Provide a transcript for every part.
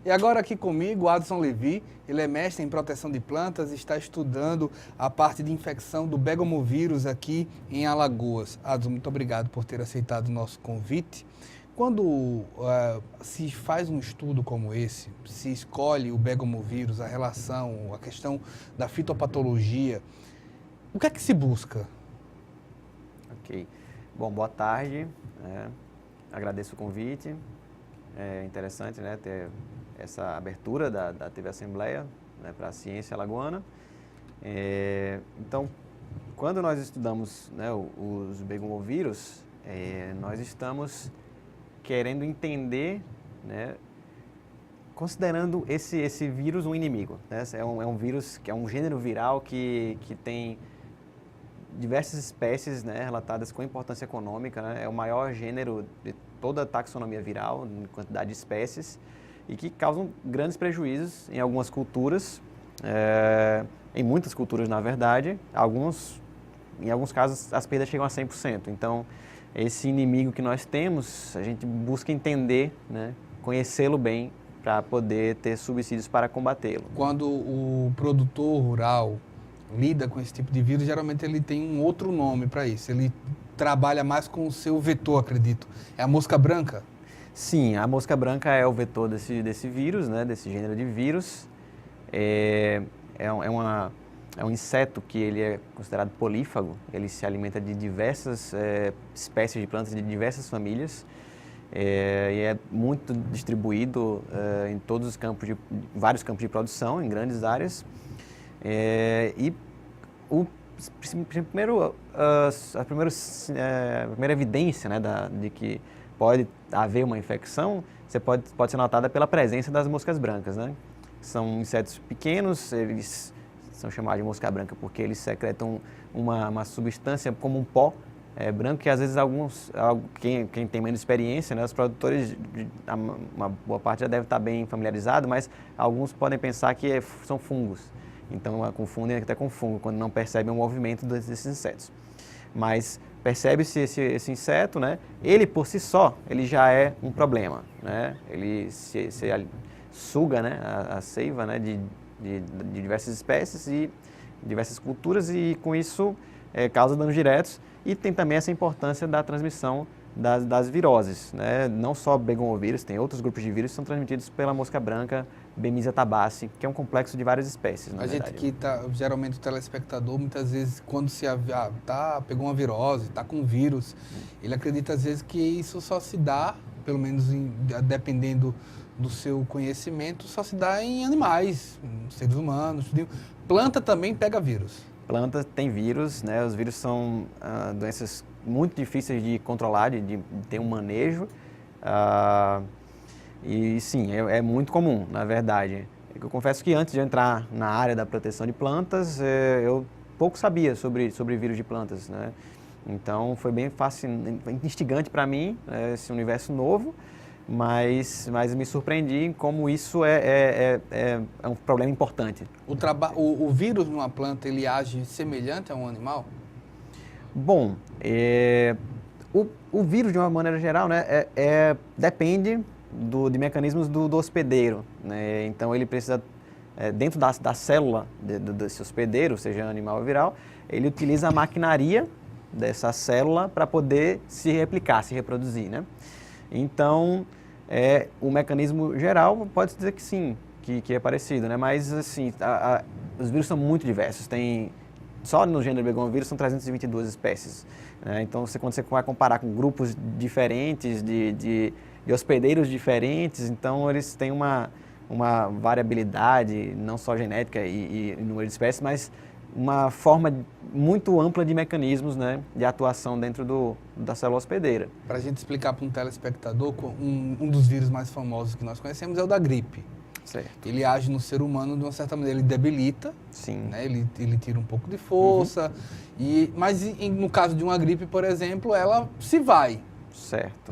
E agora aqui comigo, Adson Levi, ele é mestre em proteção de plantas e está estudando a parte de infecção do begomovírus aqui em Alagoas. Adson, muito obrigado por ter aceitado o nosso convite. Quando se faz um estudo como esse, se escolhe o begomovírus, a relação, a questão da fitopatologia, o que é que se busca? Ok. Bom, boa tarde. Agradeço o convite. É interessante, né, ter essa abertura da TV Assembleia, né, para a ciência alagoana. Então, quando nós estudamos, né, os begomovírus, nós estamos querendo entender, né, considerando esse vírus um inimigo, né? É um vírus que é um gênero viral que tem diversas espécies, né, relatadas com importância econômica, né? É o maior gênero de toda a taxonomia viral, em quantidade de espécies, e que causam grandes prejuízos em algumas culturas, em muitas culturas, na verdade. Em alguns casos, as perdas chegam a 100%. Então, esse inimigo que nós temos, a gente busca entender, né, conhecê-lo bem, para poder ter subsídios para combatê-lo. Quando o produtor rural lida com esse tipo de vírus, geralmente ele tem um outro nome para isso. Ele trabalha mais com o seu vetor, acredito. É a mosca branca? Sim, a mosca branca é o vetor desse vírus, né, desse gênero de vírus. É um inseto que ele é considerado polífago. Ele se alimenta de diversas espécies de plantas de diversas famílias. E é muito distribuído em todos os campos, vários campos de produção, em grandes áreas. E a primeira evidência, né, de que pode haver uma infecção, pode ser notada pela presença das moscas brancas, né? São insetos pequenos, eles são chamados de mosca branca porque eles secretam uma substância como um pó branco, que às vezes quem tem menos experiência, né, os produtores, uma boa parte já deve estar bem familiarizado, mas alguns podem pensar que são fungos. Então, confundem até com fungo, quando não percebem o movimento desses insetos. Mas percebe-se esse inseto, né, ele por si só, ele já é um problema, né? Ele se suga, né, a seiva, né, de diversas espécies e diversas culturas, e com isso causa danos diretos. E tem também essa importância da transmissão das viroses, né? Não só begomovírus, tem outros grupos de vírus que são transmitidos pela mosca branca, Bemisia tabaci, que é um complexo de várias espécies, na verdade. Gente que geralmente o telespectador, muitas vezes, quando pegou uma virose, está com vírus, ele acredita às vezes que isso só se dá, pelo menos dependendo do seu conhecimento, só se dá em animais, em seres humanos. Planta também pega vírus. Planta tem vírus, né? Os vírus são doenças muito difíceis de controlar, de ter um manejo. E sim, é muito comum, na verdade. Eu confesso que antes de entrar na área da proteção de plantas, eu pouco sabia sobre vírus de plantas, né? Então foi bem instigante para mim, esse universo novo, mas me surpreendi em como isso é um problema importante. O vírus numa planta, ele age semelhante a um animal? Bom, o vírus, de uma maneira geral, né, depende de mecanismos do hospedeiro, né? Então ele precisa, dentro da célula desse hospedeiro, seja animal ou viral, ele utiliza a maquinaria dessa célula para poder se replicar, se reproduzir, né? Então, o mecanismo geral pode dizer que sim, que é parecido, né? Mas assim, os vírus são muito diversos. Só no gênero begomovírus são 322 espécies, né? Então, quando você vai comparar com grupos diferentes de hospedeiros diferentes, então eles têm uma variabilidade, não só genética e número de espécies, mas uma forma muito ampla de mecanismos, né, de atuação dentro da célula hospedeira. Para a gente explicar para um telespectador, um dos vírus mais famosos que nós conhecemos é o da gripe. Certo. Ele age no ser humano de uma certa maneira, ele debilita, sim, né, ele tira um pouco de força, mas no caso de uma gripe, por exemplo, ela se vai. Certo.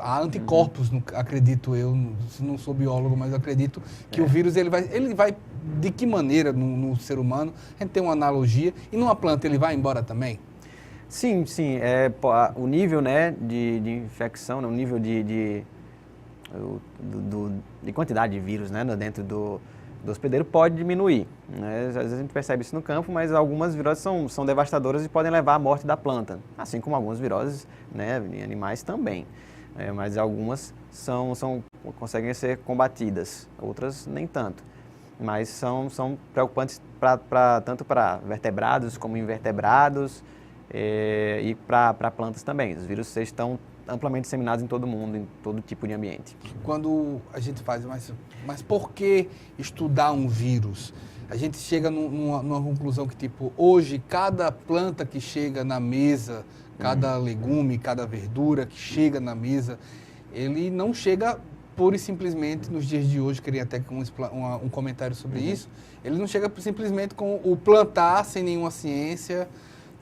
Há anticorpos, acredito eu, não sou biólogo, mas acredito que o vírus ele vai de que maneira no ser humano? A gente tem uma analogia. E numa planta ele vai embora também? Sim. O nível, né, de infecção, né, o nível de quantidade de vírus, né, dentro do hospedeiro pode diminuir, né? Às vezes a gente percebe isso no campo, mas algumas viroses são devastadoras e podem levar à morte da planta, assim como algumas viroses, né, em animais também. Mas algumas conseguem ser combatidas, outras nem tanto. Mas são preocupantes tanto para vertebrados como invertebrados e para plantas também. Os vírus estão amplamente disseminados em todo mundo, em todo tipo de ambiente. Quando a gente faz, mas por que estudar um vírus? A gente chega numa conclusão que, tipo, hoje cada planta que chega na mesa, cada legume, cada verdura que chega na mesa, ele não chega pura e simplesmente nos dias de hoje, queria até um comentário sobre isso, ele não chega simplesmente com o plantar sem nenhuma ciência,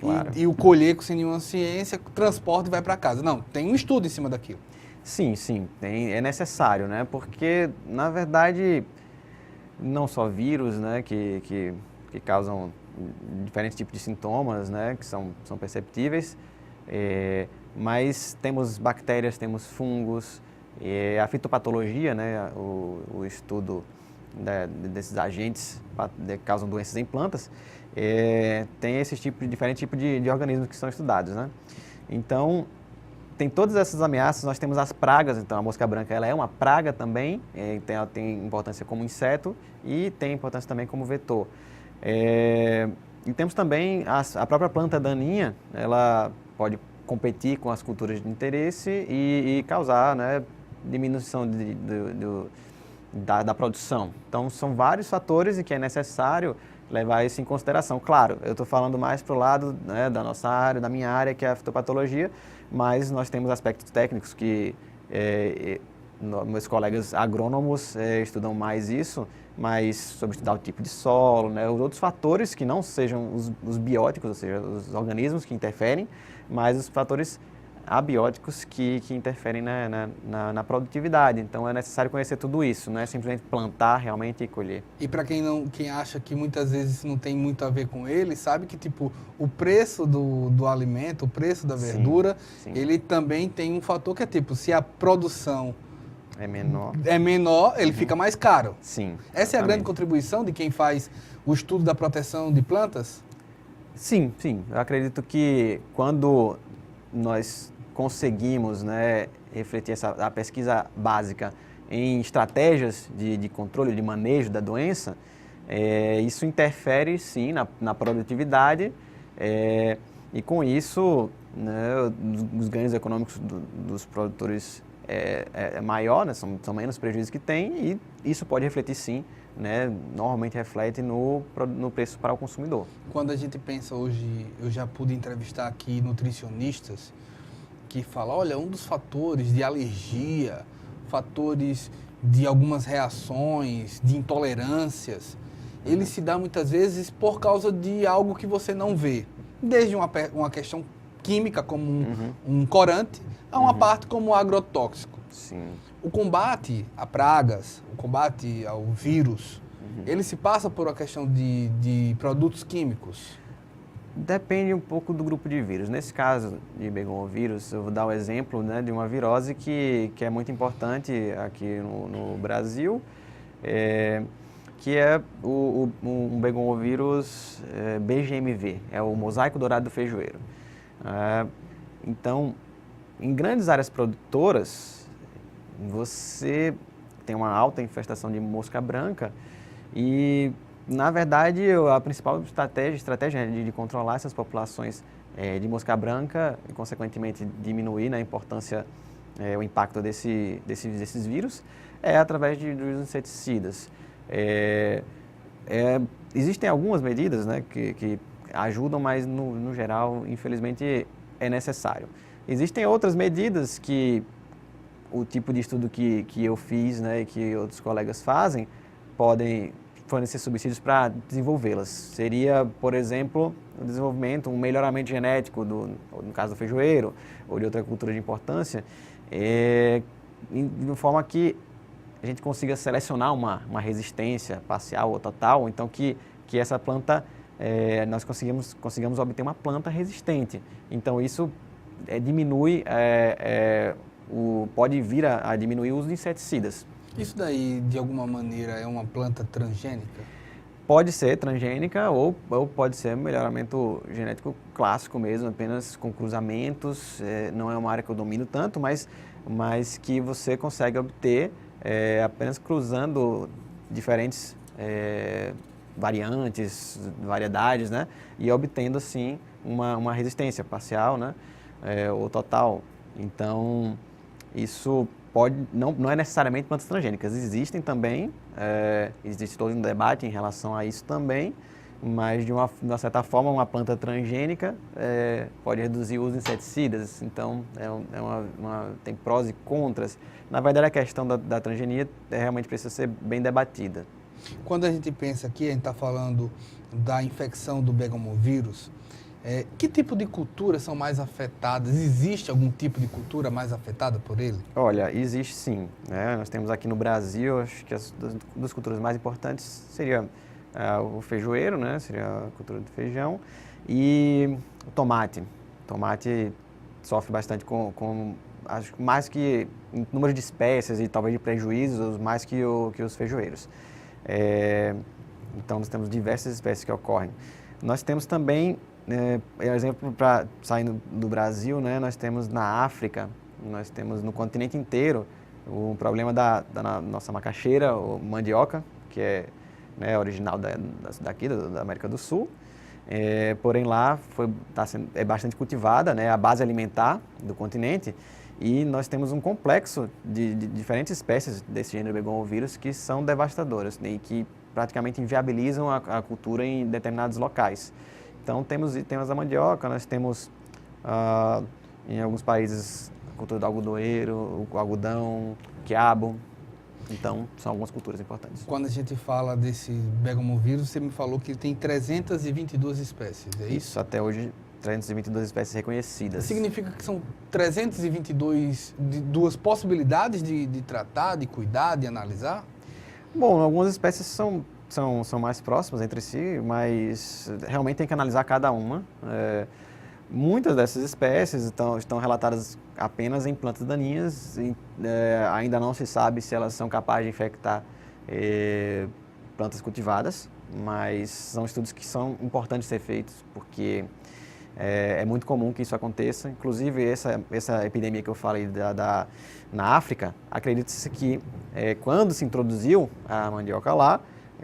claro, e o colher sem nenhuma ciência, transporta e vai para casa. Não, tem um estudo em cima daquilo. Sim, é necessário, né? Porque, na verdade, não só vírus, né, que causam diferentes tipos de sintomas, né, que são perceptíveis, mas temos bactérias, temos fungos, a fitopatologia, né, o estudo desses agentes que causam doenças em plantas, tem esses diferentes tipos de organismos que são estudados, né? Então, tem todas essas ameaças, nós temos as pragas, então a mosca branca ela é uma praga também, ela tem importância como inseto e tem importância também como vetor. E temos também a própria planta daninha, ela pode competir com as culturas de interesse e causar, né, diminuição da produção. Então, são vários fatores em que é necessário levar isso em consideração. Claro, eu estou falando mais para o lado, né, da nossa área, da minha área, que é a fitopatologia, mas nós temos aspectos técnicos que meus colegas agrônomos estudam mais isso, mas sobre estudar o tipo de solo, né, os outros fatores que não sejam os bióticos, ou seja, os organismos que interferem, mas os fatores abióticos que interferem na produtividade. Então é necessário conhecer tudo isso, não é simplesmente plantar realmente e colher. E para quem acha que muitas vezes isso não tem muito a ver com ele, sabe que tipo o preço do alimento, o preço da verdura, sim. Ele também tem um fator que é tipo, se a produção é menor, ele fica mais caro. Sim. Essa é a grande contribuição de quem faz o estudo da proteção de plantas? Sim. Eu acredito que quando nós conseguimos, né, refletir a pesquisa básica em estratégias de controle, de manejo da doença, isso interfere, sim, na produtividade e, com isso, né, os ganhos econômicos dos produtores é maior, né, são menos prejuízos que tem e isso pode refletir, sim, né, normalmente reflete no preço para o consumidor. Quando a gente pensa hoje, eu já pude entrevistar aqui nutricionistas que falam, olha, um dos fatores de alergia, fatores de algumas reações, de intolerâncias, ele se dá muitas vezes por causa de algo que você não vê. Desde uma questão química, como um corante, a uma parte como agrotóxico. Sim. O combate a pragas, o combate ao vírus, ele se passa por uma questão de produtos químicos? Depende um pouco do grupo de vírus. Nesse caso de begomovírus, eu vou dar o exemplo, né, de uma virose que é muito importante aqui no Brasil, que é um begomovírus BGMV, é o mosaico dourado do feijoeiro. Então, em grandes áreas produtoras, você tem uma alta infestação de mosca branca e, na verdade, a principal estratégia de controlar essas populações de mosca branca e, consequentemente, diminuir, né, a importância, o impacto desses vírus, é através dos inseticidas. Existem algumas medidas, né, que ajudam, mas, no geral, infelizmente, é necessário. Existem outras medidas que o tipo de estudo que eu fiz, né, e que outros colegas fazem, podem fornecer subsídios para desenvolvê-las. Seria, por exemplo, o desenvolvimento, um melhoramento genético, no caso do feijoeiro, ou de outra cultura de importância, de forma que a gente consiga selecionar uma resistência parcial ou total, então que essa planta, nós consigamos obter uma planta resistente. Então isso diminui pode vir a diminuir o uso de inseticidas. Isso daí, de alguma maneira, é uma planta transgênica? Pode ser transgênica ou pode ser melhoramento genético clássico mesmo, apenas com cruzamentos. Não é uma área que eu domino tanto, mas que você consegue obter apenas cruzando diferentes variedades, né? E obtendo, assim, uma resistência parcial, né? Ou total. Então, isso não é necessariamente plantas transgênicas. Existem também, existe todo um debate em relação a isso também, mas de uma certa forma uma planta transgênica pode reduzir o uso de inseticidas. Então, tem prós e contras. Na verdade, a questão da transgenia realmente precisa ser bem debatida. Quando a gente pensa aqui, a gente está falando da infecção do begomovírus, que tipo de culturas são mais afetadas? Existe algum tipo de cultura mais afetada por ele? Olha, existe sim, né? Nós temos aqui no Brasil, acho que as duas culturas mais importantes seria o feijoeiro, né? Seria a cultura do feijão, e o tomate. O tomate sofre bastante acho que mais que em número de espécies e talvez de prejuízos, mais que os feijoeiros. Então, nós temos diversas espécies que ocorrem. Nós temos também, exemplo, saindo do Brasil, né, nós temos na África, nós temos no continente inteiro o problema da nossa macaxeira, ou mandioca, que é, né, original daqui, da América do Sul. Porém, lá é bastante cultivada, né, a base alimentar do continente. E nós temos um complexo de diferentes espécies desse gênero begomovírus que são devastadoras, né, e que praticamente inviabilizam a cultura em determinados locais. Então, temos a mandioca, nós temos, em alguns países, a cultura do algodoeiro, o algodão, o quiabo. Então, são algumas culturas importantes. Quando a gente fala desse begomovírus, você me falou que tem 322 espécies, é isso? Isso, até hoje, 322 espécies reconhecidas. Significa que são 322 duas possibilidades de tratar, de cuidar, de analisar? Bom, algumas espécies são mais próximas entre si, mas realmente tem que analisar cada uma. Muitas dessas espécies estão relatadas apenas em plantas daninhas, ainda não se sabe se elas são capazes de infectar plantas cultivadas, mas são estudos que são importantes ser feitos, porque é muito comum que isso aconteça. Inclusive, essa epidemia que eu falei na África, acredita-se que quando se introduziu a mandioca lá,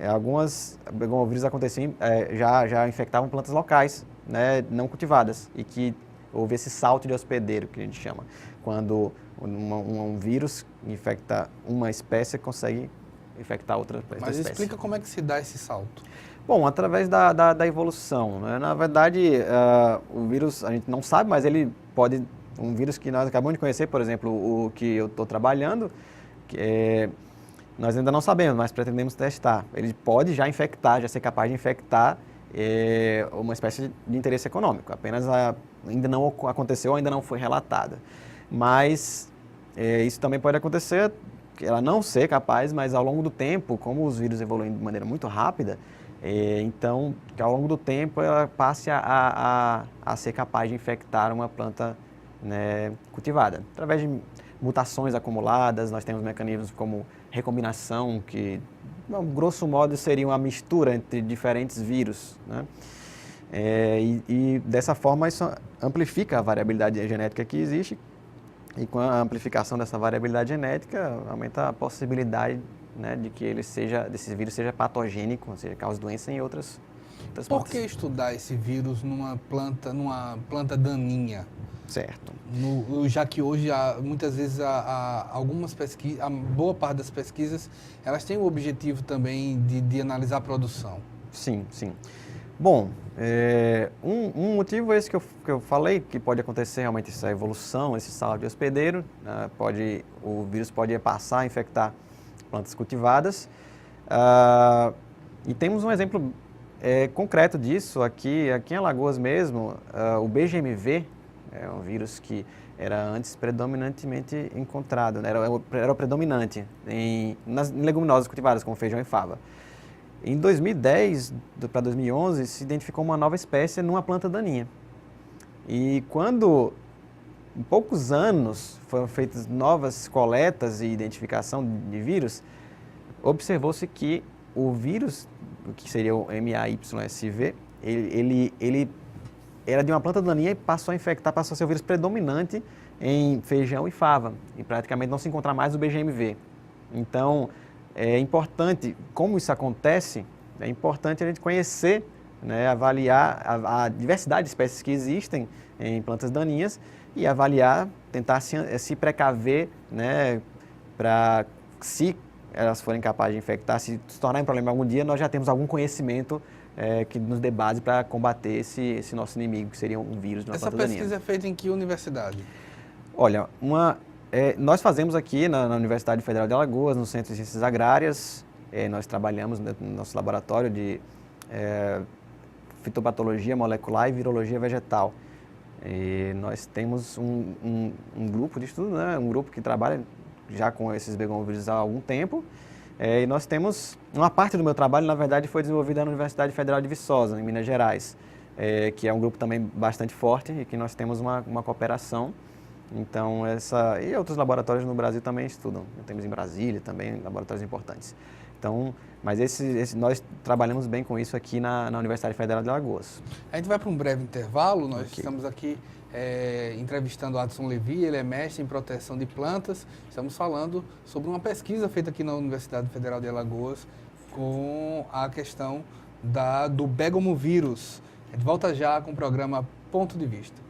algumas begomovírus aconteciam, já infectavam plantas locais, né, não cultivadas, e que houve esse salto de hospedeiro, que a gente chama, quando um vírus infecta uma espécie, consegue infectar outra espécie. Mas explica como é que se dá esse salto. Bom, através da evolução, né? Na verdade, o vírus, a gente não sabe, mas ele pode, um vírus que nós acabamos de conhecer, por exemplo, o que eu estou trabalhando, nós ainda não sabemos, mas pretendemos testar. Ele pode já ser capaz de infectar uma espécie de interesse econômico, apenas ainda não aconteceu, ainda não foi relatada. Mas isso também pode acontecer, ela não ser capaz, mas ao longo do tempo, como os vírus evoluem de maneira muito rápida, então, que ao longo do tempo ela passe a ser capaz de infectar uma planta, né, cultivada. Através de mutações acumuladas, nós temos mecanismos como recombinação, que, grosso modo, seria uma mistura entre diferentes vírus, né? E dessa forma isso amplifica a variabilidade genética que existe, e com a amplificação dessa variabilidade genética aumenta a possibilidade, né, de que desse vírus seja patogênico, ou seja, cause doença em outras plantas. Por que estudar esse vírus numa planta daninha? Certo. Já que hoje, muitas vezes, algumas pesquisas, a boa parte das pesquisas, elas têm o objetivo também de analisar a produção. Sim, sim. Bom, um motivo é esse que eu falei, que pode acontecer realmente essa evolução, esse salto de hospedeiro, o vírus pode passar a infectar plantas cultivadas. E temos um exemplo concreto disso aqui em Alagoas mesmo. O BGMV é um vírus que era antes predominantemente encontrado, né? Era o predominante nas leguminosas cultivadas, como feijão e fava. Em 2010 para 2011, se identificou uma nova espécie numa planta daninha. E quando em poucos anos foram feitas novas coletas e identificação de vírus, observou-se que o vírus, que seria o MAYSV, ele era de uma planta daninha e passou a infectar, passou a ser o vírus predominante em feijão e fava, e praticamente não se encontrar mais o BGMV. Então, é importante, como isso acontece, é importante a gente conhecer, né, avaliar a diversidade de espécies que existem em plantas daninhas e avaliar, tentar se precaver, né, para, se elas forem capazes de infectar, se tornar um problema algum dia, nós já temos algum conhecimento que nos dê base para combater esse nosso inimigo, que seria um vírus de uma planta daninha. Essa pesquisa é feita em que universidade? Olha, nós fazemos aqui na Universidade Federal de Alagoas, no Centro de Ciências Agrárias, nós trabalhamos no nosso laboratório de fitopatologia molecular e virologia vegetal. E nós temos um grupo de estudo, né, um grupo que trabalha já com esses begomovírus há algum tempo. E nós temos, uma parte do meu trabalho, na verdade, foi desenvolvida na Universidade Federal de Viçosa, em Minas Gerais, que é um grupo também bastante forte e que nós temos uma cooperação. Então, e outros laboratórios no Brasil também estudam. Temos em Brasília também laboratórios importantes. Então, mas nós trabalhamos bem com isso aqui na Universidade Federal de Alagoas. A gente vai para um breve intervalo. Nós estamos aqui entrevistando o Adson Levi, ele é mestre em proteção de plantas. Estamos falando sobre uma pesquisa feita aqui na Universidade Federal de Alagoas com a questão do begomovírus. A gente volta já com o programa Ponto de Vista.